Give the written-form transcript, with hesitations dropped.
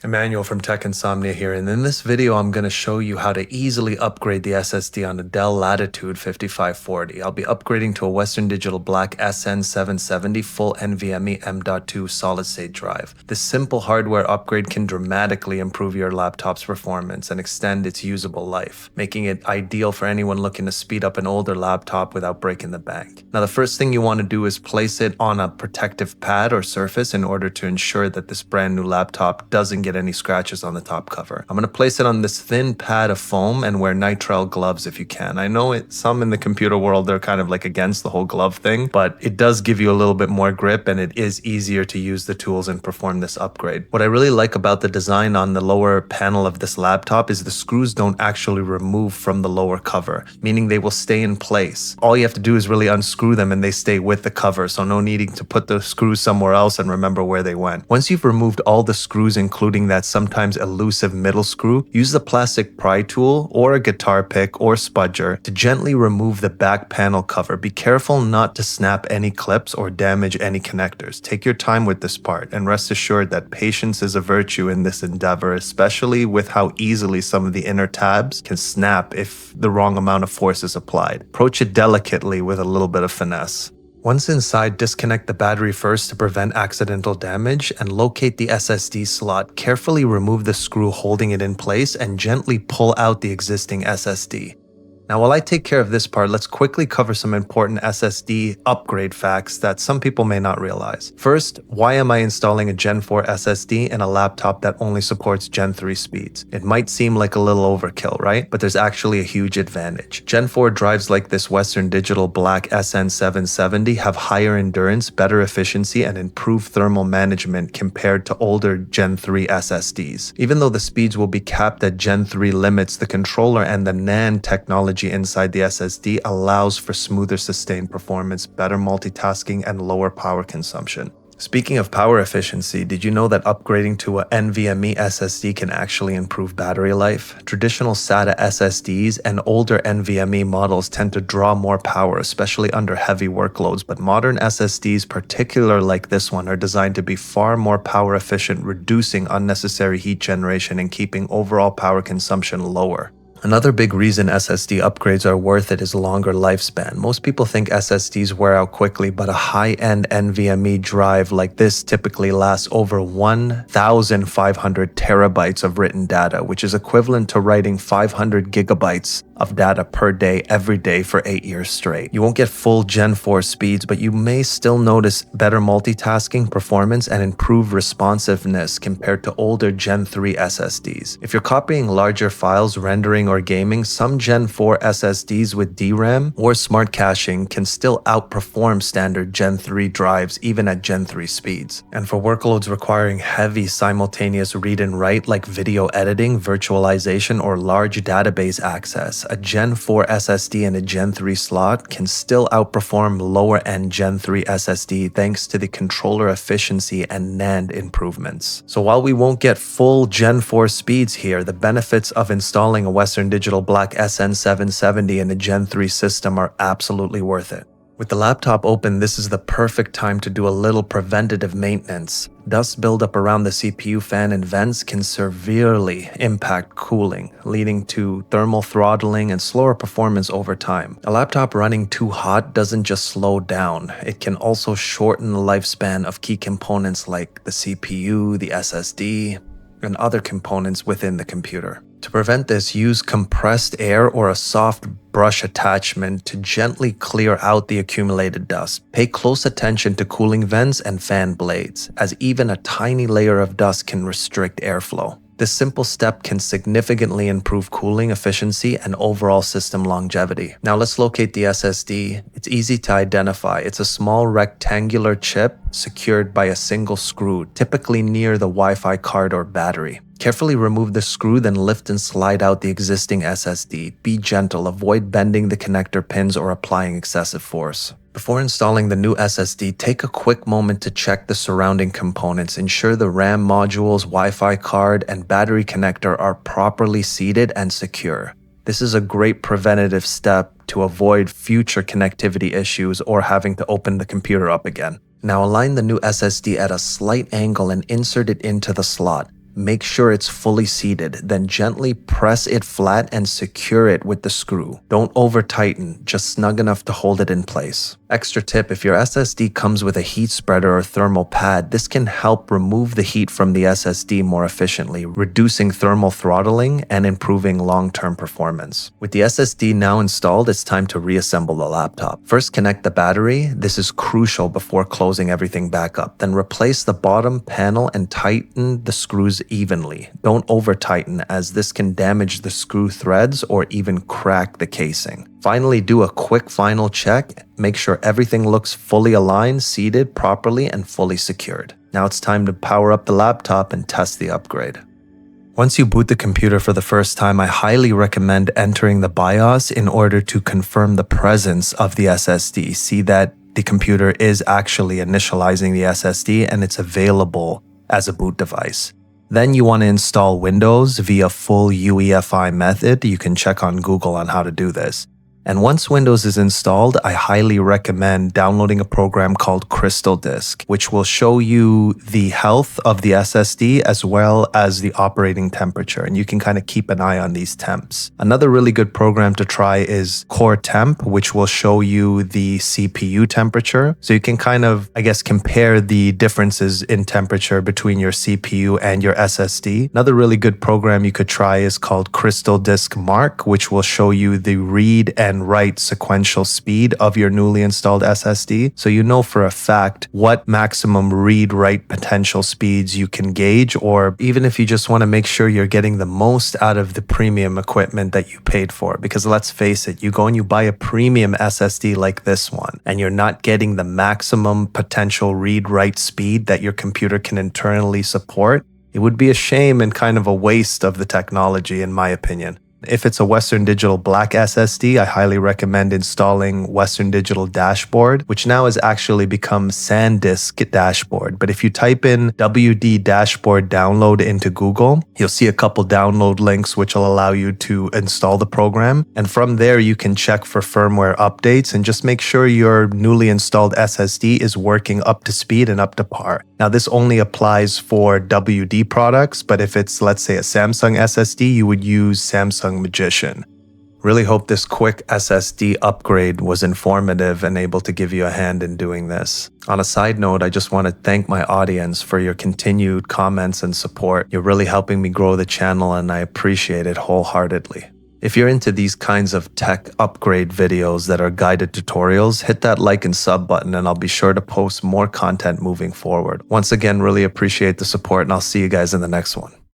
Emmanuel from Tech Insomnia here, and in this video I'm going to show you how to easily upgrade the SSD on a Dell Latitude 5540. I'll be upgrading to a Western Digital Black SN770 full NVMe M.2 solid-state drive. This simple hardware upgrade can dramatically improve your laptop's performance and extend its usable life, making it ideal for anyone looking to speed up an older laptop without breaking the bank. Now, the first thing you want to do is place it on a protective pad or surface in order to ensure that this brand new laptop doesn't get any scratches on the top cover. I'm going to place it on this thin pad of foam and wear nitrile gloves if you can. I know some in the computer world, they're kind of like against the whole glove thing, but it does give you a little bit more grip and it is easier to use the tools and perform this upgrade. What I really like about the design on the lower panel of this laptop is the screws don't actually remove from the lower cover, meaning they will stay in place. All you have to do is really unscrew them and they stay with the cover, so no needing to put the screws somewhere else and remember where they went. Once you've removed all the screws, including that sometimes elusive middle screw, use the plastic pry tool or a guitar pick or spudger to gently remove the back panel cover. Be careful not to snap any clips or damage any connectors. Take your time with this part and rest assured that patience is a virtue in this endeavor, especially with how easily some of the inner tabs can snap if the wrong amount of force is applied. Approach it delicately with a little bit of finesse. Once inside, disconnect the battery first to prevent accidental damage and locate the SSD slot. Carefully remove the screw holding it in place and gently pull out the existing SSD. Now, while I take care of this part, let's quickly cover some important SSD upgrade facts that some people may not realize. First, why am I installing a Gen 4 SSD in a laptop that only supports Gen 3 speeds? It might seem like a little overkill, right? But there's actually a huge advantage. Gen 4 drives like this Western Digital Black SN770 have higher endurance, better efficiency, and improved thermal management compared to older Gen 3 SSDs. Even though the speeds will be capped at Gen 3 limits, the controller and the NAND technology inside the SSD allows for smoother sustained performance, better multitasking, and lower power consumption. Speaking of power efficiency, did you know that upgrading to a NVMe SSD can actually improve battery life? Traditional SATA SSDs and older NVMe models tend to draw more power, especially under heavy workloads, but modern SSDs, particularly like this one, are designed to be far more power efficient, reducing unnecessary heat generation and keeping overall power consumption lower. Another big reason SSD upgrades are worth it is longer lifespan. Most people think SSDs wear out quickly, but a high-end NVMe drive like this typically lasts over 1,500 terabytes of written data, which is equivalent to writing 500 gigabytes of data per day every day for 8 years straight. You won't get full Gen 4 speeds, but you may still notice better multitasking performance and improved responsiveness compared to older Gen 3 SSDs. If you're copying larger files, rendering, or gaming, some Gen 4 SSDs with DRAM or smart caching can still outperform standard Gen 3 drives even at Gen 3 speeds. And for workloads requiring heavy simultaneous read and write like video editing, virtualization, or large database access, a Gen 4 SSD in a Gen 3 slot can still outperform lower-end Gen 3 SSD thanks to the controller efficiency and NAND improvements. So while we won't get full Gen 4 speeds here, the benefits of installing a Western Digital Black SN770 in a Gen 3 system are absolutely worth it. With the laptop open, this is the perfect time to do a little preventative maintenance. Dust buildup around the CPU fan and vents can severely impact cooling, leading to thermal throttling and slower performance over time. A laptop running too hot doesn't just slow down, it can also shorten the lifespan of key components like the CPU, the SSD, and other components within the computer. To prevent this, use compressed air or a soft brush attachment to gently clear out the accumulated dust. Pay close attention to cooling vents and fan blades, as even a tiny layer of dust can restrict airflow. This simple step can significantly improve cooling efficiency and overall system longevity. Now let's locate the SSD. It's easy to identify. It's a small rectangular chip secured by a single screw, typically near the Wi-Fi card or battery. Carefully remove the screw, then lift and slide out the existing SSD. Be gentle, avoid bending the connector pins or applying excessive force. Before installing the new SSD, take a quick moment to check the surrounding components. Ensure the RAM modules, Wi-Fi card, and battery connector are properly seated and secure. This is a great preventative step to avoid future connectivity issues or having to open the computer up again. Now align the new SSD at a slight angle and insert it into the slot. make sure it's fully seated, then gently press it flat and secure it with the screw. Don't over tighten, just snug enough to hold it in place. Extra tip, if your SSD comes with a heat spreader or thermal pad, this can help remove the heat from the SSD more efficiently, reducing thermal throttling and improving long-term performance. With the SSD now installed, it's time to reassemble the laptop. First, connect the battery. This is crucial before closing everything back up. Then replace the bottom panel and tighten the screws evenly. Don't over tighten, as this can damage the screw threads or even crack the casing. Finally, do a quick final check. Make sure everything looks fully aligned, seated properly, and fully secured. Now it's time to power up the laptop and test the upgrade. Once you boot the computer for the first time, I highly recommend entering the BIOS in order to confirm the presence of the SSD. See that the computer is actually initializing the SSD and it's available as a boot device. Then you want to install Windows via full UEFI method. You can check on Google on how to do this. And once Windows is installed, I highly recommend downloading a program called Crystal Disk, which will show you the health of the SSD as well as the operating temperature. And you can kind of keep an eye on these temps. Another really good program to try is Core Temp, which will show you the CPU temperature. So you can kind of, compare the differences in temperature between your CPU and your SSD. Another really good program you could try is called Crystal Disk Mark, which will show you the read and write sequential speed of your newly installed SSD, so you know for a fact what maximum read-write potential speeds you can gauge, or even if you just want to make sure you're getting the most out of the premium equipment that you paid for. Because let's face it, you go and you buy a premium SSD like this one, and you're not getting the maximum potential read-write speed that your computer can internally support, it would be a shame and kind of a waste of the technology, in my opinion. If it's a Western Digital Black SSD, I highly recommend installing Western Digital Dashboard, which now has actually become SanDisk Dashboard. But if you type in WD Dashboard download into Google, you'll see a couple download links which will allow you to install the program. And from there, you can check for firmware updates and just make sure your newly installed SSD is working up to speed and up to par. Now, this only applies for WD products, but if it's, let's say, a Samsung SSD, you would use Samsung Magician. Really hope this quick SSD upgrade was informative and able to give you a hand in doing this. On a side note, I just want to thank my audience for your continued comments and support. You're really helping me grow the channel and I appreciate it wholeheartedly. If you're into these kinds of tech upgrade videos that are guided tutorials, hit that like and sub button and I'll be sure to post more content moving forward. Once again, really appreciate the support and I'll see you guys in the next one.